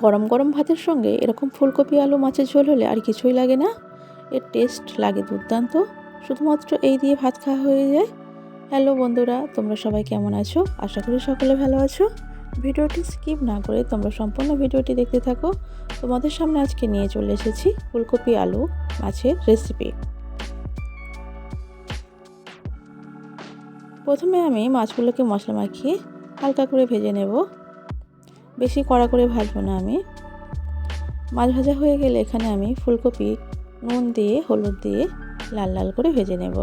গরম গরম ভাতের সঙ্গে এরকম ফুলকপি আলু মাছের ঝোল হলে আর কিছুই লাগে না। এর টেস্ট লাগে দুর্দান্ত। শুধুমাত্র এই দিয়ে ভাত খাওয়া হয়ে যায়। হ্যালো বন্ধুরা, তোমরা সবাই কেমন আছো? আশা করি সকলে ভালো আছো। ভিডিওটি স্কিপ না করে তোমরা সম্পূর্ণ ভিডিওটি দেখতে থাকো। তোমাদের সামনে আজকে নিয়ে চলে এসেছি ফুলকপি আলু মাছের রেসিপি। প্রথমে আমি মাছগুলোকে মশলা মাখিয়ে হালকা করে ভেজে নেব। বেশি কড়া করে ভাজবো না আমি। মাছ ভাজা হয়ে গেলে এখানে আমি ফুলকপি নুন দিয়ে হলুদ দিয়ে লাল লাল করে ভেজে নেব।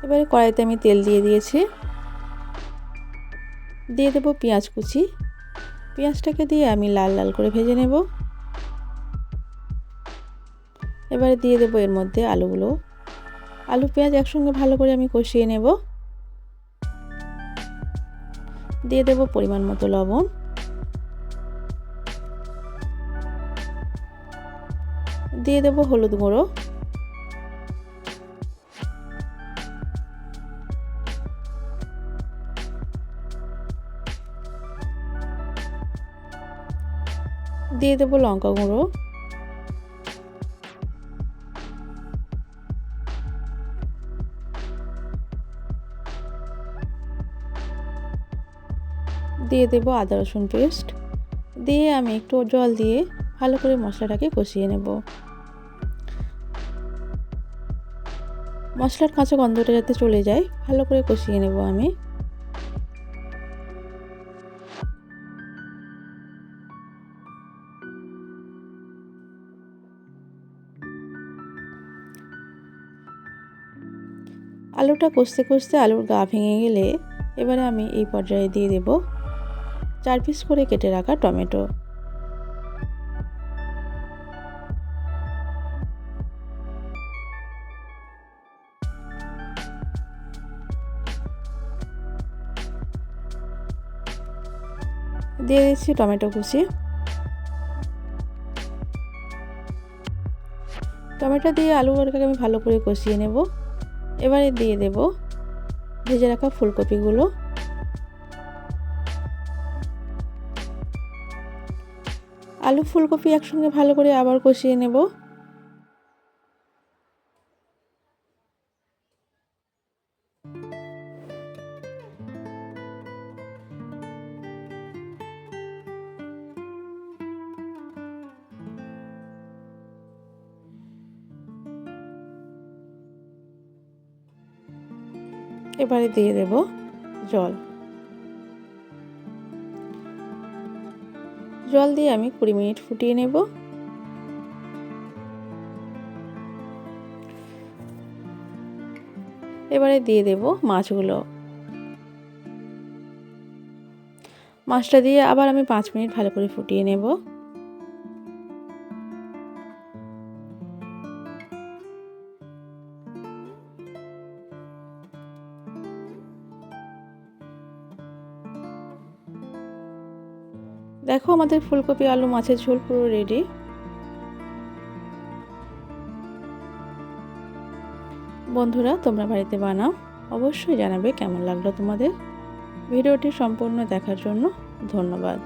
এবারে কড়াইতে আমি তেল দিয়ে দিয়েছি। দিয়ে দেব পেঁয়াজ কুচি। পেঁয়াজটাকে দিয়ে আমি লাল লাল করে ভেজে নেব। এবারে দিয়ে দেব এর মধ্যে আলুগুলো। আলু পেঁয়াজ একসঙ্গে ভালো করে আমি কষিয়ে নেব। দিয়ে দেব পরিমাণ মতো লবণ। দিয়ে দেব হলুদ গুঁড়ো। দিয়ে দেব লঙ্কা গুঁড়ো। দিয়ে দেব আদা রসুন পেস্ট। দিয়ে আমি একটু জল দিয়ে ভালো করে মশলাটাকে কষিয়ে নেব। মশলার কাঁচা গন্ধটা যাতে চলে যায় ভালো করে কষিয়ে নেব আমি। আলুটা কষতে কষতে আলুর গা ভেঙে গেলে এবারে আমি এই পর্যায়ে দিয়ে দেব 4 পিস করে কেটে রাখা টমেটো। দিয়ে দিচ্ছি টমেটো কুচি। টমেটো দিয়ে আলুটাকে আমি ভালো করে কষিয়ে নেব। এবারে দিয়ে দেব ভেজে রাখা ফুলকপিগুলো। আলু ফুলকপি একসঙ্গে ভালো করে আবার কষিয়ে নেব। এবারে দিয়ে দেব জল। জল দিয়ে আমি 20 মিনিট ফুটিয়ে নেব। এবারে দিয়ে দেব মাছগুলো। মাছটা দিয়ে আবার আমি 5 মিনিট ভালো করে ফুটিয়ে নেব। দেখো আমাদের ফুলকপি আলু মাছের ঝোল পুরো রেডি। বন্ধুরা, তোমরা বাড়িতে বানাও, অবশ্যই জানাবে কেমন লাগলো তোমাদের। ভিডিওটি সম্পূর্ণ দেখার জন্য ধন্যবাদ।